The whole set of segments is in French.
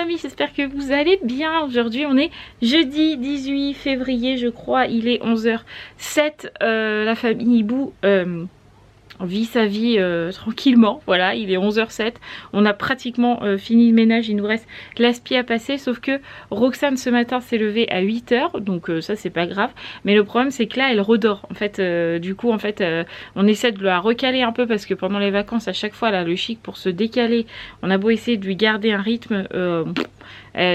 amis, j'espère que vous allez bien. Aujourd'hui on est jeudi 18 février je crois, il est 11h07. La famille Hibou vit sa vie tranquillement, voilà, il est 11h07, on a pratiquement fini le ménage, il nous reste l'aspi à passer, sauf que Roxane ce matin s'est levée à 8h, donc ça c'est pas grave, mais le problème c'est que là elle redort, en fait, du coup en fait on essaie de la recaler un peu parce que pendant les vacances à chaque fois elle a le chic pour se décaler, on a beau essayer de lui garder un rythme,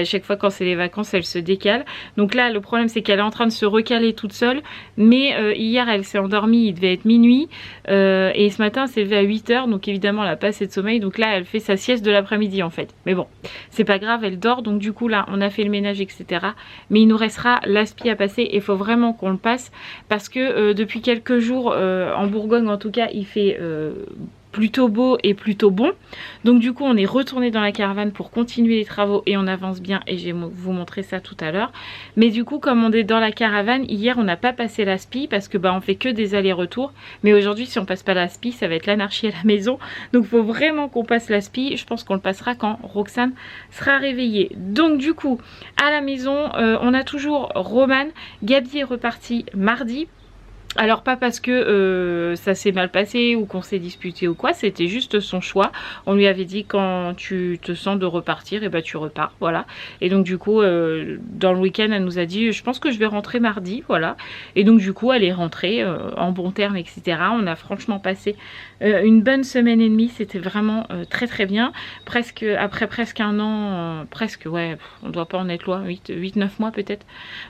chaque fois quand c'est les vacances elle se décale, donc là le problème c'est qu'elle est en train de se recaler toute seule, mais hier elle s'est endormie, il devait être minuit, et ce matin elle s'est levée à 8h, donc évidemment elle a pas assez de sommeil, donc là elle fait sa sieste de l'après-midi en fait, mais bon c'est pas grave, elle dort, donc du coup là on a fait le ménage etc, mais il nous restera l'aspi à passer et il faut vraiment qu'on le passe parce que depuis quelques jours en Bourgogne en tout cas il fait plutôt beau et plutôt bon, donc du coup on est retourné dans la caravane pour continuer les travaux et on avance bien et je vais vous montrer ça tout à l'heure. Mais du coup comme on est dans la caravane, hier on n'a pas passé l'aspi parce que on fait que des allers-retours, mais aujourd'hui si on passe pas l'aspi ça va être l'anarchie à la maison, donc il faut vraiment qu'on passe l'aspi. Je pense qu'on le passera quand Roxane sera réveillée. Donc du coup à la maison on a toujours Roman. Gabi est reparti mardi. Alors pas parce que ça s'est mal passé ou qu'on s'est disputé ou quoi, c'était juste son choix. On lui avait dit quand tu te sens de repartir, et tu repars, voilà. Et donc du coup dans le week-end elle nous a dit je pense que je vais rentrer mardi, voilà. Et donc du coup elle est rentrée en bon terme etc. On a franchement passé une bonne semaine et demie, c'était vraiment très très bien. Après presque un an, presque ouais, on doit pas en être loin, 8-9 mois peut-être,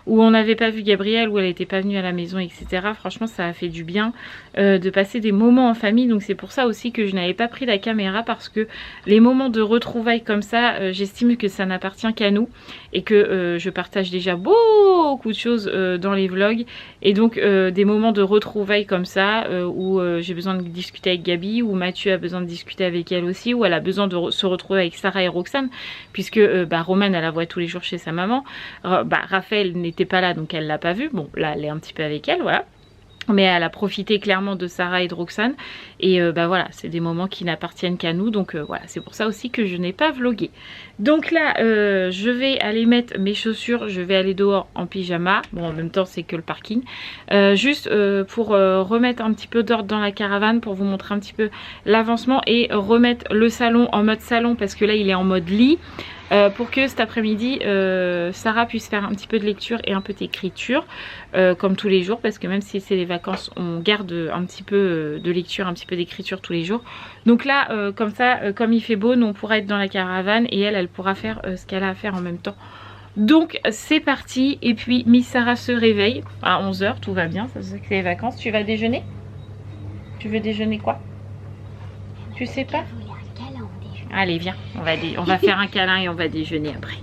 où on n'avait pas vu Gabrielle, où elle n'était pas venue à la maison etc. Franchement ça a fait du bien de passer des moments en famille, donc c'est pour ça aussi que je n'avais pas pris la caméra, parce que les moments de retrouvailles comme ça j'estime que ça n'appartient qu'à nous et que je partage déjà beaucoup de choses dans les vlogs, et donc des moments de retrouvailles comme ça où j'ai besoin de discuter avec Gabi, ou Mathieu a besoin de discuter avec elle aussi, ou elle a besoin de se retrouver avec Sarah et Roxane puisque Romane elle la voit tous les jours chez sa maman, Raphaël n'était pas là donc elle l'a pas vue, bon là elle est un petit peu avec elle, voilà. Mais elle a profité clairement de Sarah et de Roxane. Et voilà, c'est des moments qui n'appartiennent qu'à nous. Donc voilà, c'est pour ça aussi que je n'ai pas vlogué. Donc là, je vais aller mettre mes chaussures. Je vais aller dehors en pyjama. Bon, en même temps, c'est que le parking. Juste pour remettre un petit peu d'ordre dans la caravane. Pour vous montrer un petit peu l'avancement. Et remettre le salon en mode salon. Parce que là, il est en mode lit. Pour que cet après-midi Sarah puisse faire un petit peu de lecture et un peu d'écriture comme tous les jours, parce que même si c'est les vacances on garde un petit peu de lecture, un petit peu d'écriture tous les jours. Donc là comme ça, comme il fait beau, nous on pourra être dans la caravane et elle pourra faire ce qu'elle a à faire en même temps. Donc c'est parti. Et puis Miss Sarah se réveille à 11h, tout va bien, ça c'est que c'est les vacances. Tu vas déjeuner? Tu veux déjeuner quoi? Tu sais pas? Allez viens, on va faire un câlin et on va déjeuner après.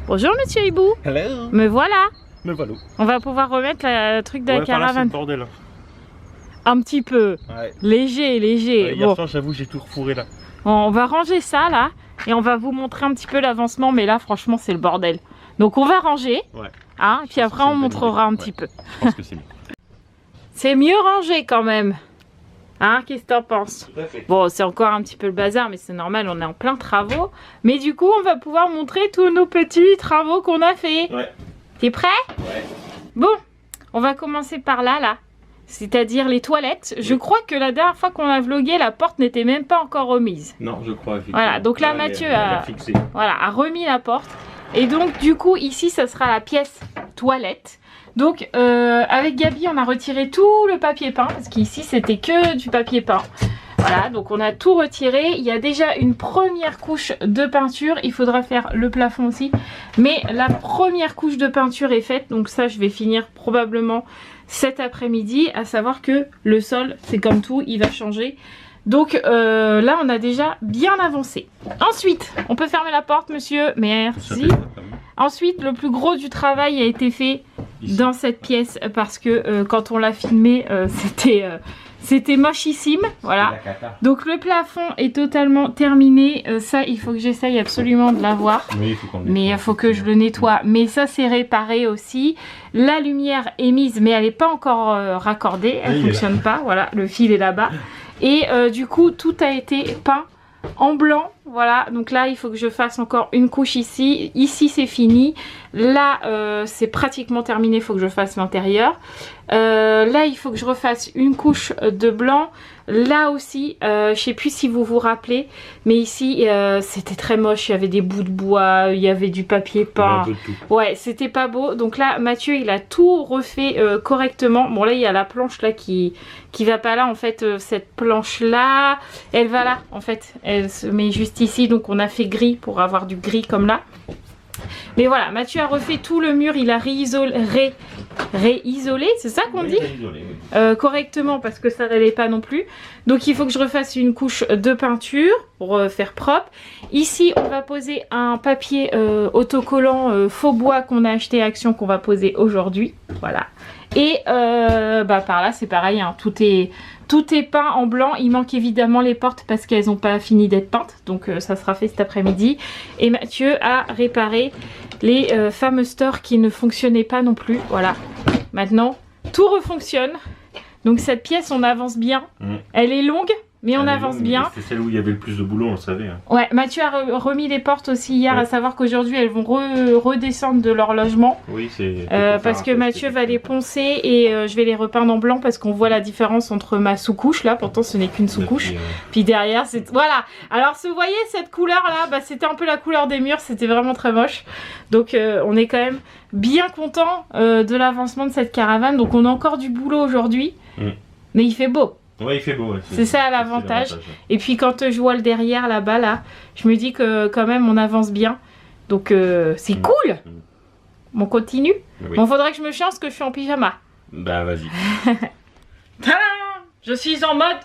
Bonjour monsieur Hibou. Hello. Me voilà. Me voilà. On va pouvoir remettre le truc de la caravane. Là, bordel. Un petit peu. Ouais. Léger, léger. Hier soir j'avoue j'ai tout refourré là. On va ranger ça là et on va vous montrer un petit peu l'avancement, mais là franchement c'est le bordel. Donc on va ranger. Ouais. Hein, et puis après on montrera un petit peu. Je pense que c'est mieux. C'est mieux rangé quand même. Hein, qu'est-ce que t'en penses? Tout à fait. Bon, c'est encore un petit peu le bazar, mais c'est normal, on est en plein travaux. Mais du coup, on va pouvoir montrer tous nos petits travaux qu'on a fait. Ouais. T'es prêt? Ouais. Bon, on va commencer par là. C'est-à-dire les toilettes. Oui. Je crois que la dernière fois qu'on a vlogué, la porte n'était même pas encore remise. Non, je crois, effectivement. Voilà, donc là, Mathieu a remis la porte. Et donc, du coup, ici, ça sera la pièce toilette. Donc avec Gabi on a retiré tout le papier peint, parce qu'ici c'était que du papier peint. Voilà, donc on a tout retiré. Il y a déjà une première couche de peinture, il faudra faire le plafond aussi. Mais la première couche de peinture est faite, donc ça je vais finir probablement cet après-midi. À savoir que le sol, c'est comme tout, il va changer. Donc là on a déjà bien avancé. Ensuite, on peut fermer la porte monsieur, merci. Ensuite, le plus gros du travail a été fait dans cette pièce parce que quand on l'a filmé, c'était mochissime. Voilà. Donc le plafond est totalement terminé. Ça, il faut que j'essaye absolument de l'avoir. Oui, mais il faut que je le nettoie. Mais ça, c'est réparé aussi. La lumière est mise, mais elle n'est pas encore raccordée. Elle ne fonctionne pas. Voilà, le fil est là-bas. Et du coup, tout a été peint en blanc Voilà, donc là il faut que je fasse encore une couche ici. Ici c'est fini. Là c'est pratiquement terminé, il faut que je fasse l'intérieur. Là il faut que je refasse une couche de blanc. Là aussi, je sais plus si vous vous rappelez, mais ici c'était très moche. Il y avait des bouts de bois, il y avait du papier peint. Un peu de tout. Ouais, c'était pas beau. Donc là, Mathieu, il a tout refait correctement. Bon, là, il y a la planche là qui va pas là. En fait, cette planche là, elle va là. En fait, elle se met juste ici. Donc on a fait gris pour avoir du gris comme là. Mais voilà, Mathieu a refait tout le mur. Il a réisolé, c'est ça qu'on dit? Réisolé, oui. Correctement, parce que ça n'allait pas non plus. Donc il faut que je refasse une couche de peinture pour faire propre. Ici on va poser un papier autocollant faux bois qu'on a acheté à Action, qu'on va poser aujourd'hui. Voilà. Et par là c'est pareil, hein, tout est peint en blanc. Il manque évidemment les portes parce qu'elles n'ont pas fini d'être peintes. Donc ça sera fait cet après-midi. Et Mathieu a réparé les fameux stores qui ne fonctionnaient pas non plus. Voilà. Maintenant, tout refonctionne. Donc cette pièce, on avance bien. Elle est longue, mais on avance bien. C'est celle où il y avait le plus de boulot, on le savait. Hein. Ouais, Mathieu a remis les portes aussi hier, à savoir qu'aujourd'hui elles vont redescendre de leur logement. Oui, c'est... parce que Mathieu va les poncer et je vais les repeindre en blanc parce qu'on voit la différence entre ma sous-couche là, pourtant ce n'est qu'une sous-couche. Puis derrière, c'est... Voilà. Alors, vous voyez cette couleur là, bah, c'était un peu la couleur des murs, c'était vraiment très moche. Donc on est quand même bien content de l'avancement de cette caravane. Donc on a encore du boulot aujourd'hui, mais il fait beau. Ouais, il fait beau. Ouais, c'est ça l'avantage. Et puis quand je vois le derrière là-bas, là, je me dis que quand même on avance bien. Donc c'est cool. On continue. Oui. Bon, faudrait que je me change parce que je suis en pyjama. Bah vas-y. Je suis en mode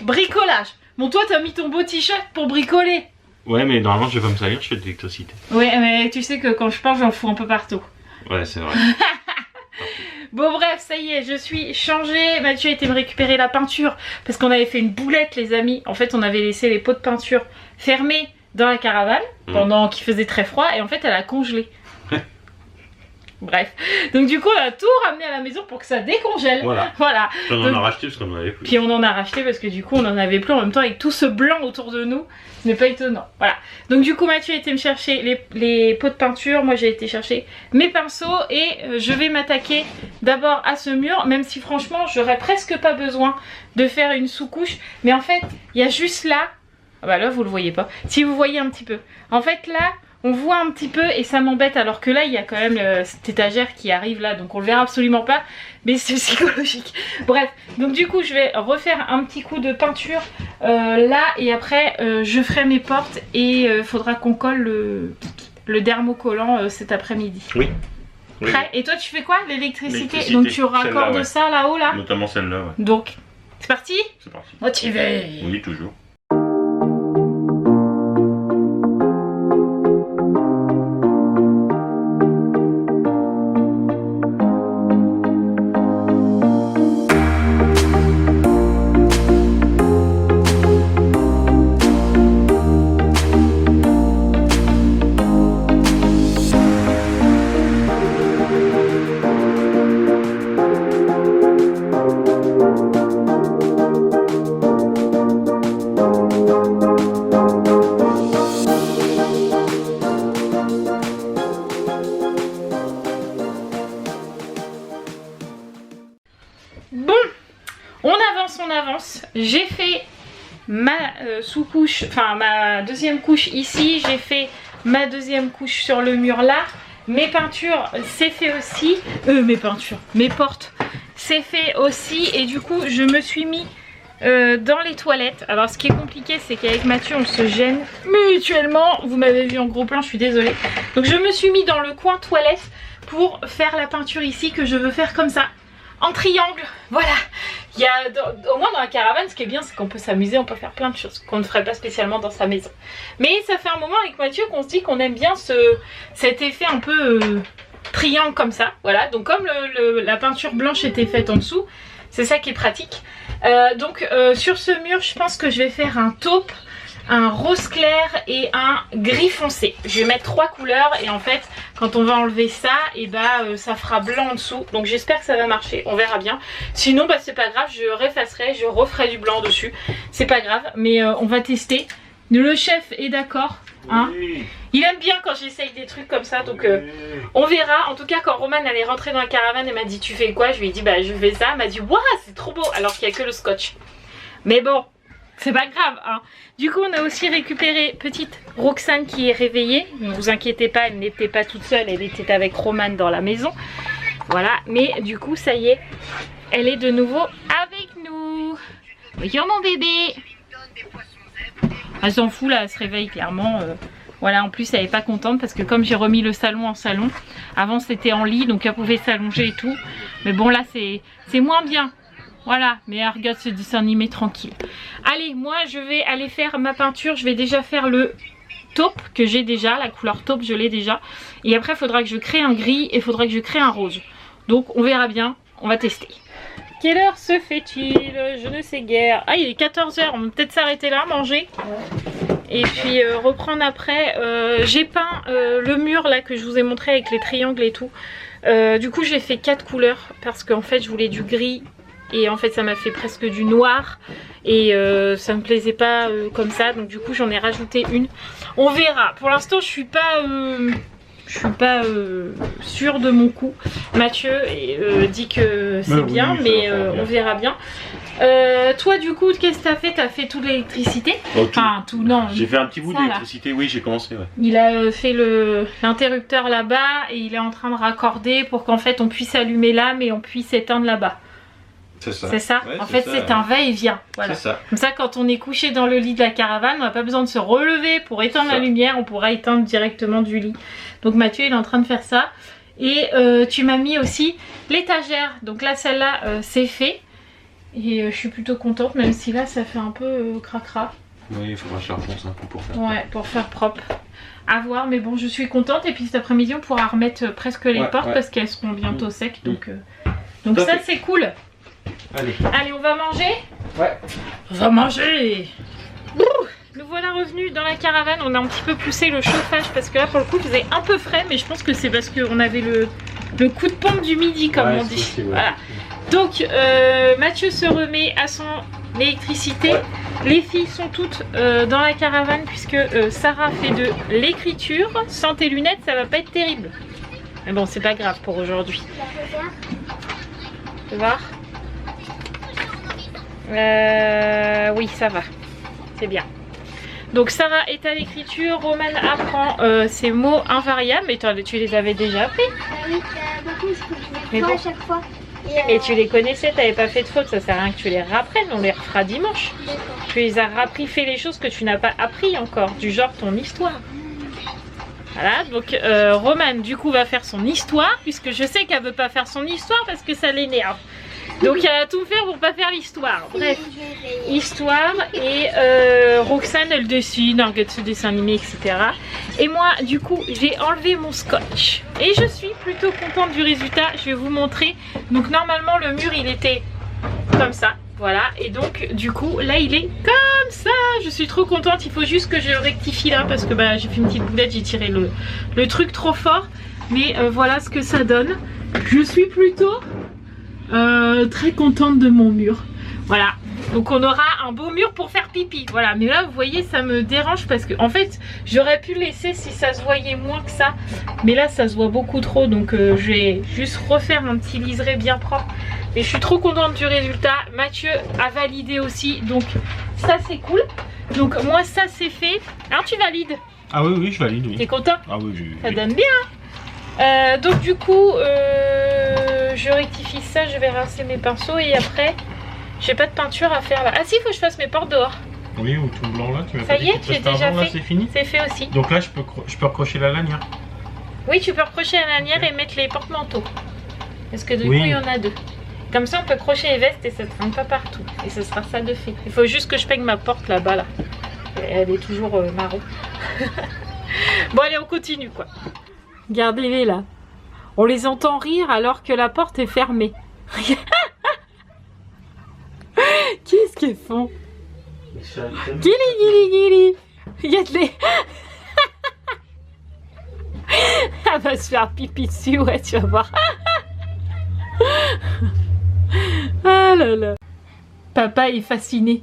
bricolage. Bon, toi t'as mis ton beau t-shirt pour bricoler. Ouais, mais normalement je vais pas me salir, je fais de l'électricité. Ouais, mais tu sais que quand je parle, j'en fous un peu partout. Ouais, c'est vrai. Bon bref, ça y est, je suis changée. Mathieu a été me récupérer la peinture parce qu'on avait fait une boulette, les amis. En fait, on avait laissé les pots de peinture fermés dans la caravane pendant qu'il faisait très froid et en fait, elle a congelé. Bref, donc du coup on a tout ramené à la maison pour que ça décongèle. Voilà. On en a racheté parce qu'on en avait plus. Puis on en a racheté parce que du coup on en avait plus en même temps avec tout ce blanc autour de nous. Ce n'est pas étonnant. Voilà. Donc du coup Mathieu a été me chercher les pots de peinture. Moi j'ai été chercher mes pinceaux et je vais m'attaquer d'abord à ce mur. Même si franchement j'aurais presque pas besoin de faire une sous-couche. Mais en fait il y a juste là. Ah bah là vous le voyez pas. Si vous voyez un petit peu. En fait là. On voit un petit peu et ça m'embête alors que là il y a quand même cette étagère qui arrive là, donc on le verra absolument pas, mais c'est psychologique. Bref, donc du coup je vais refaire un petit coup de peinture là et après je ferai mes portes et il faudra qu'on colle le dermocollant cet après-midi. Oui. Prêt. Et toi tu fais quoi? L'électricité. Donc tu raccordes ça là-haut là. Notamment celle-là, ouais. Donc c'est parti? C'est parti. Motivé. Oui, toujours. On avance. J'ai fait ma sous-couche, enfin ma deuxième couche ici. J'ai fait ma deuxième couche sur le mur là. Mes peintures, c'est fait aussi. Mes portes, c'est fait aussi. Et du coup, je me suis mis dans les toilettes. Alors ce qui est compliqué, c'est qu'avec Mathieu, on se gêne mutuellement. Vous m'avez vu en gros plan, je suis désolée. Donc je me suis mis dans le coin toilette pour faire la peinture ici que je veux faire comme ça. En triangle, voilà. Il y a, au moins dans la caravane, ce qui est bien, c'est qu'on peut s'amuser, on peut faire plein de choses qu'on ne ferait pas spécialement dans sa maison. Mais ça fait un moment avec Mathieu qu'on se dit qu'on aime bien cet effet un peu triangle comme ça. Voilà, donc comme la peinture blanche était faite en dessous, c'est ça qui est pratique. Donc sur ce mur, je pense que je vais faire un taupe, un rose clair et un gris foncé. Je vais mettre 3 couleurs et en fait quand on va enlever ça, et ça fera blanc en dessous. Donc j'espère que ça va marcher, on verra bien. Sinon c'est pas grave, je réeffacerai, je referai du blanc dessus. C'est pas grave, mais on va tester. Le chef est d'accord. Hein, Oui. il aime bien quand j'essaye des trucs comme ça, donc on verra. En tout cas, quand Romane elle est rentrée dans la caravane, elle m'a dit tu fais quoi? Je lui ai dit bah je fais ça. Elle m'a dit waouh c'est trop beau, alors qu'il n'y a que le scotch. Mais bon, c'est pas grave. Hein. Du coup, on a aussi récupéré petite Roxane qui est réveillée. Ne vous inquiétez pas, elle n'était pas toute seule, elle était avec Romane dans la maison. Voilà, mais du coup ça y est, elle est de nouveau avec nous. Bonjour mon bébé. Elle s'en fout là, elle se réveille clairement. Voilà, en plus elle est pas contente parce que comme j'ai remis le salon en salon, avant c'était en lit donc elle pouvait s'allonger et tout. Mais bon là c'est moins bien. Voilà, mais elle regarde ce dessin animé tranquille. Allez, moi je vais aller faire ma peinture. Je vais déjà faire le taupe que j'ai déjà, la couleur taupe je l'ai déjà. Et après il faudra que je crée un gris et il faudra que je crée un rose. Donc on verra bien, on va tester. Quelle heure se fait-il? Je ne sais guère. Ah, il est 14 h, on va peut-être s'arrêter là, manger. Et puis reprendre après. J'ai peint le mur là que je vous ai montré avec les triangles et tout. Du coup j'ai fait 4 couleurs parce qu'en fait je voulais du gris. Et en fait ça m'a fait presque du noir. Et ça me plaisait pas comme ça. Donc du coup j'en ai rajouté une. On verra. Pour l'instant je suis pas... Je suis pas sûre de mon coup. Mathieu dit que c'est bien, mais on verra bien. Toi du coup, qu'est-ce que t'as fait? T'as fait toute l'électricité? Enfin tout, non. J'ai fait un petit bout d'électricité, oui j'ai commencé. Ouais. Il a fait l'interrupteur là-bas et il est en train de raccorder pour qu'en fait on puisse allumer là mais on puisse éteindre là-bas. C'est ça. C'est ça. Ouais, en fait c'est un va-et-vient. Voilà. C'est ça. Comme ça quand on est couché dans le lit de la caravane, on n'a pas besoin de se relever pour éteindre la lumière, on pourra éteindre directement du lit. Donc Mathieu il est en train de faire ça. Et tu m'as mis aussi l'étagère. Donc là celle-là c'est fait. Et je suis plutôt contente même si là ça fait un peu cracra. Oui il faudra que je la refonce un coup pour faire. Ouais, pour faire propre. À voir, mais bon je suis contente. Et puis cet après-midi on pourra remettre presque les portes parce qu'elles seront bientôt secs. Donc ça c'est cool. Allez on va manger? Ouais. On va manger. Nous voilà revenus dans la caravane. On a un petit peu poussé le chauffage parce que là pour le coup il faisait un peu frais. Mais je pense que c'est parce qu'on avait le coup de pompe du midi comme on dit. Possible, ouais. Voilà. Donc Mathieu se remet à son électricité. Ouais. Les filles sont toutes dans la caravane puisque Sarah fait de l'écriture. Sans tes lunettes ça va pas être terrible. Mais bon c'est pas grave pour aujourd'hui. Tu vas voir? Oui ça va. C'est bien. Donc Sarah est à l'écriture, Romane apprend ces mots invariables. Mais tu les avais déjà appris? Oui, mais bon, à chaque fois. Et tu les connaissais, t'avais pas fait de faute, ça sert à rien que tu les rapprennes, on les refera dimanche. Tu les as rappris, fais les choses que tu n'as pas appris encore, du genre ton histoire. Voilà, donc Romane du coup va faire son histoire, puisque je sais qu'elle veut pas faire son histoire parce que ça l'énerve. Donc elle va tout faire pour pas faire l'histoire. Bref, histoire et Roxane elle dessine, elle regarde ce dessin animé, etc. Et moi du coup j'ai enlevé mon scotch. Et je suis plutôt contente du résultat, je vais vous montrer. Donc normalement le mur il était comme ça. Voilà, et donc du coup là il est comme ça. Je suis trop contente, il faut juste que je rectifie là parce que bah, j'ai fait une petite boulette, j'ai tiré le truc trop fort. Mais voilà ce que ça donne. Je suis plutôt très contente de mon mur. Voilà, donc on aura un beau mur pour faire pipi. Voilà, mais là vous voyez ça me dérange parce que en fait j'aurais pu laisser si ça se voyait moins que ça. Mais là ça se voit beaucoup trop, donc je vais juste refaire un petit liseré bien propre. Et je suis trop contente du résultat. Mathieu a validé aussi, donc ça c'est cool. Donc moi ça c'est fait. Alors tu valides? Ah oui oui je valide oui. T'es content? Ah oui ça donne bien. Donc du coup je rectifie ça, je vais rincer mes pinceaux et après j'ai pas de peinture à faire là. Ah si, il faut que je fasse mes portes dehors. Oui, ou tout blanc là, tu m'as ça y est, tu es déjà fait. C'est fini. C'est fait aussi. Donc là je peux recrocher la lanière. Oui, tu peux recrocher la lanière et mettre les porte-manteaux. Parce que du coup il y en a deux. Comme ça on peut crocher les vestes et ça ne traîne pas partout. Et ce sera ça de fait. Il faut juste que je peigne ma porte là-bas là. Elle est toujours marron. Bon allez, on continue quoi. Regardez-les là. On les entend rire alors que la porte est fermée. Qu'est-ce qu'ils font? Gili. Regarde-les. Elle va se faire pipi dessus, ouais, tu vas voir. Ah là là. Papa est fasciné.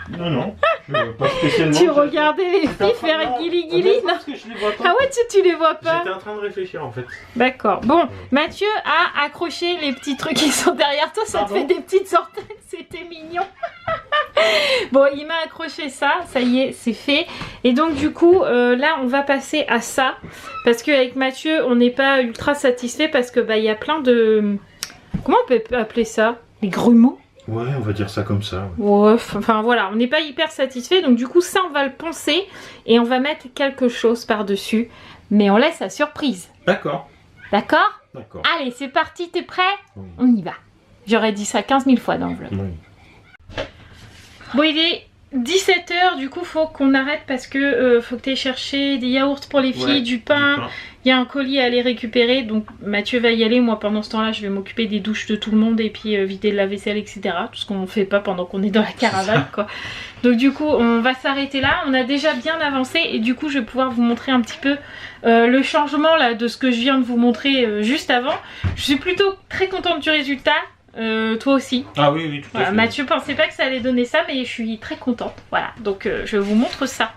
Non. Pas spécialement. Tu regardais les filles faire guili guili? Non. Parce que je les vois pas. Ah ouais, tu les vois pas? J'étais en train de réfléchir en fait. D'accord. Bon, Mathieu a accroché les petits trucs qui sont derrière toi. Ça te fait des petites sorties. C'était mignon. Bon, il m'a accroché ça. Ça y est, c'est fait. Et donc du coup, là, on va passer à ça. Parce qu'avec Mathieu, on n'est pas ultra satisfait. Parce que bah, il y a plein de... Comment on peut appeler ça? Les grumeaux? Ouais, on va dire ça comme ça. Ouais, enfin voilà, on n'est pas hyper satisfait. Donc du coup, ça, on va le poncer. Et on va mettre quelque chose par-dessus. Mais on laisse la surprise. D'accord. D'accord? D'accord. Allez, c'est parti, t'es prêt? Oui. On y va. J'aurais dit ça 15 000 fois dans le vlog. Oui. Bon, il est 17 h, du coup, faut qu'on arrête parce que faut que tu ailles chercher des yaourts pour les filles, du pain. Il y a un colis à aller récupérer, donc Mathieu va y aller. Moi, pendant ce temps-là, je vais m'occuper des douches de tout le monde et puis vider la vaisselle, etc. Tout ce qu'on ne fait pas pendant qu'on est dans la caravane, quoi. Donc du coup, on va s'arrêter là. On a déjà bien avancé et du coup, je vais pouvoir vous montrer un petit peu le changement là de ce que je viens de vous montrer juste avant. Je suis plutôt très contente du résultat. Toi aussi. Ah oui, oui, tout à Voilà, fait. Mathieu pensait pas que ça allait donner ça, mais je suis très contente. Voilà, donc je vous montre ça.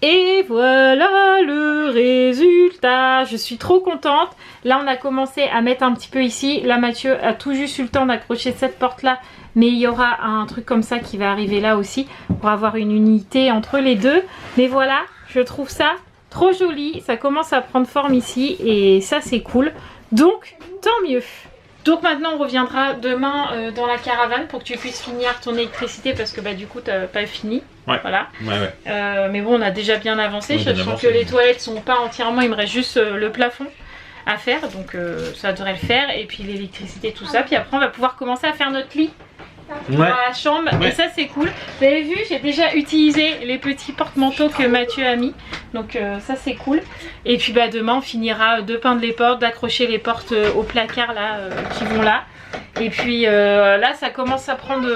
Et voilà le résultat. Je suis trop contente. Là, on a commencé à mettre un petit peu ici. Là, Mathieu a tout juste eu le temps d'accrocher cette porte-là. Mais il y aura un truc comme ça qui va arriver là aussi pour avoir une unité entre les deux. Mais voilà, je trouve ça trop joli. Ça commence à prendre forme ici et ça, c'est cool. Donc, tant mieux. Donc maintenant on reviendra demain dans la caravane pour que tu puisses finir ton électricité parce que bah du coup t'as pas fini. Ouais. Voilà. Ouais. Mais bon, on a déjà bien avancé. Ouais, Je sens que les toilettes sont pas entièrement, il me reste juste le plafond à faire, donc ça devrait le faire. Et puis l'électricité, tout ça. Puis après on va pouvoir commencer à faire notre lit dans la chambre. Et ça c'est cool. Vous avez vu, j'ai déjà utilisé les petits porte-manteaux que Mathieu a mis. Donc ça c'est cool. Et puis bah demain on finira de peindre les portes, d'accrocher les portes au placard là qui vont là. Et puis là ça commence à prendre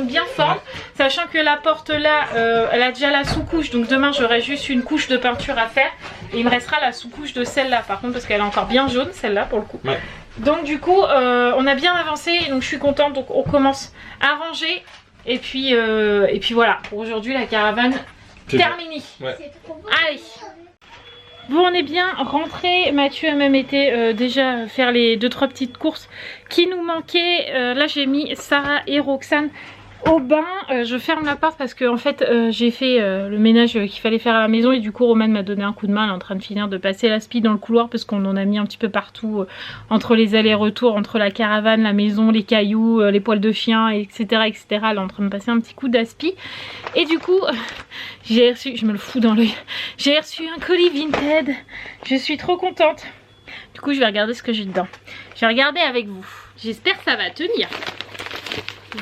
bien forme. Sachant que la porte là elle a déjà la sous-couche. Donc demain j'aurai juste une couche de peinture à faire. Et il me restera la sous-couche de celle-là par contre parce qu'elle est encore bien jaune celle-là pour le coup. Ouais. Donc du coup on a bien avancé. Donc je suis contente. Donc on commence à ranger. Et puis voilà. Pour aujourd'hui la caravane terminée. Ouais. Allez. Bon, on est bien rentré. Mathieu a même été déjà faire les 2-3 petites courses qui nous manquaient. Là j'ai mis Sarah et Roxane au bain. Je ferme la porte parce que en fait j'ai fait le ménage qu'il fallait faire à la maison et du coup Romane m'a donné un coup de main. Elle est en train de finir de passer l'aspi dans le couloir parce qu'on en a mis un petit peu partout entre les allers-retours, entre la caravane, la maison, les cailloux, les poils de chien, etc., etc. Elle est en train de passer un petit coup d'aspi et du coup j'ai reçu, je me le fous dans l'œil, j'ai reçu un colis Vinted. Je suis trop contente. Du coup je vais regarder ce que j'ai dedans. Je vais regarder avec vous. J'espère que ça va tenir.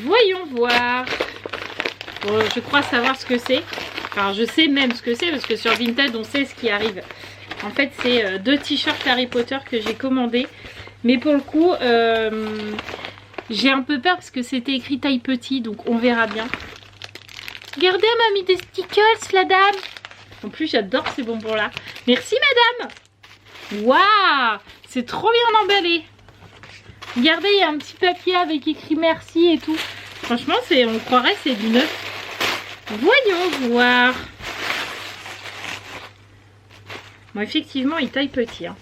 Voyons voir. Bon, je crois savoir ce que c'est. Enfin, je sais même ce que c'est parce que sur Vinted, on sait ce qui arrive. En fait, c'est 2 t-shirts Harry Potter que j'ai commandés. Mais pour le coup, j'ai un peu peur parce que c'était écrit taille petit. Donc, on verra bien. Regardez, elle m'a mis des stickers, la dame. En plus, j'adore ces bonbons-là. Merci, madame. Waouh, c'est trop bien emballé. Regardez, il y a un petit papier avec écrit merci et tout. Franchement, on croirait c'est du neuf. Voyons voir. Bon, effectivement, il taille petit. Hein.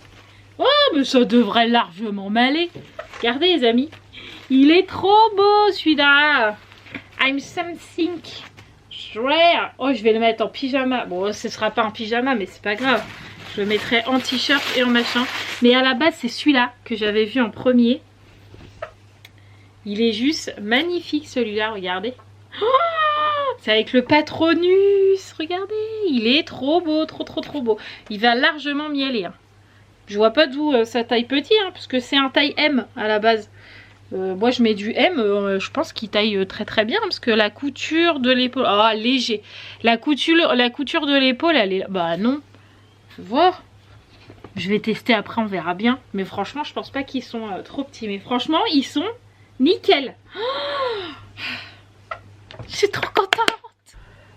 Oh, mais ça devrait largement m'aller. Regardez, les amis. Il est trop beau, celui-là. I'm something. Swear. Oh, je vais le mettre en pyjama. Bon, ce sera pas un pyjama, mais c'est pas grave. Je le mettrai en t-shirt et en machin. Mais à la base, c'est celui-là que j'avais vu en premier. Il est juste magnifique celui-là, regardez. Oh, c'est avec le Patronus, regardez. Il est trop beau, trop beau. Il va largement m'y aller. Hein. Je vois pas d'où ça taille petit, hein, parce que c'est un taille M à la base. Moi je mets du M, je pense qu'il taille très bien, parce que la couture de l'épaule... Ah, léger. La couture de l'épaule, elle est... Bah non. Faut voir. Je vais tester après, on verra bien. Mais franchement, je pense pas qu'ils sont trop petits. Mais franchement, ils sont... nickel. Oh, je suis trop contente.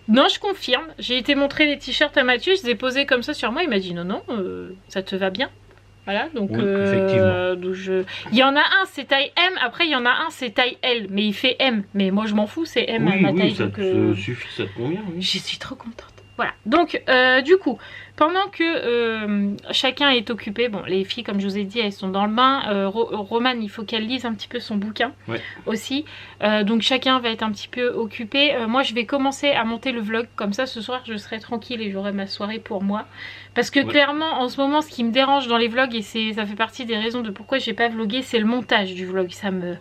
Non, je confirme. J'ai été montrer les t-shirts à Mathieu. Je les ai posés comme ça sur moi. Il m'a dit non, ça te va bien. Voilà, donc, Oui, effectivement. il y en a un c'est taille M, après il y en a un c'est taille L, mais il fait M, mais moi je m'en fous, c'est M à Oui, ma oui, taille. ça Donc, te suffit, ça te convient. Oui. je suis trop contente. Voilà, donc du coup, pendant que chacun est occupé, bon les filles comme je vous ai dit elles sont dans le bain, Romane il faut qu'elle lise un petit peu son bouquin aussi, donc chacun va être un petit peu occupé. Moi je vais commencer à monter le vlog, comme ça ce soir je serai tranquille et j'aurai ma soirée pour moi. Parce que clairement en ce moment ce qui me dérange dans les vlogs, et ça fait partie des raisons de pourquoi j'ai pas vlogué, c'est le montage du vlog, ça me...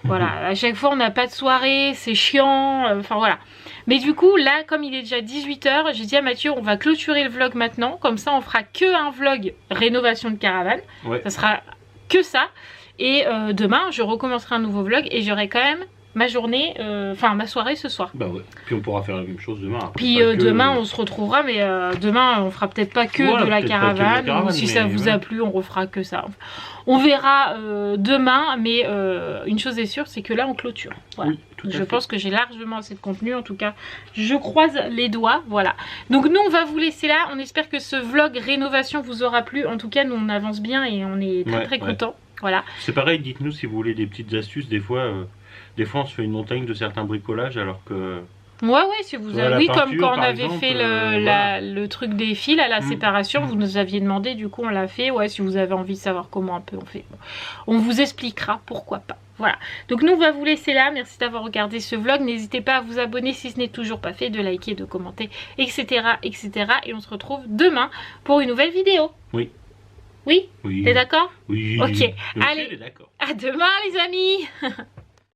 Voilà, à chaque fois on n'a pas de soirée, c'est chiant, enfin voilà. Mais du coup là comme il est déjà 18 h, j'ai dit à Mathieu on va clôturer le vlog maintenant. Comme ça on fera que un vlog rénovation de caravane, ça sera que ça. Et demain je recommencerai un nouveau vlog et j'aurai quand même ma journée, enfin ma soirée ce soir. Bah ouais, puis on pourra faire la même chose demain. Après, puis demain on se retrouvera, mais demain on fera peut-être pas que de la caravane, ou si ça vous a plu on refera que ça. On verra demain, mais une chose est sûre, c'est que là on clôture. Voilà. Oui, je pense que j'ai largement assez de contenu, en tout cas je croise les doigts, voilà. Donc nous on va vous laisser là, on espère que ce vlog rénovation vous aura plu. En tout cas nous on avance bien et on est très contents. Voilà. C'est pareil, dites-nous si vous voulez des petites astuces, des fois on se fait une montagne de certains bricolages alors que... Ouais, si vous avez... Oui, comme quand on avait fait le truc des fils à la séparation, vous nous aviez demandé, du coup on l'a fait. Ouais, si vous avez envie de savoir comment un peu on fait, on vous expliquera, pourquoi pas. Voilà, donc nous on va vous laisser là, merci d'avoir regardé ce vlog, n'hésitez pas à vous abonner si ce n'est toujours pas fait, de liker, de commenter, etc. et on se retrouve demain pour une nouvelle vidéo. Oui, t'es d'accord? Oui. Ok, allez, à demain les amis.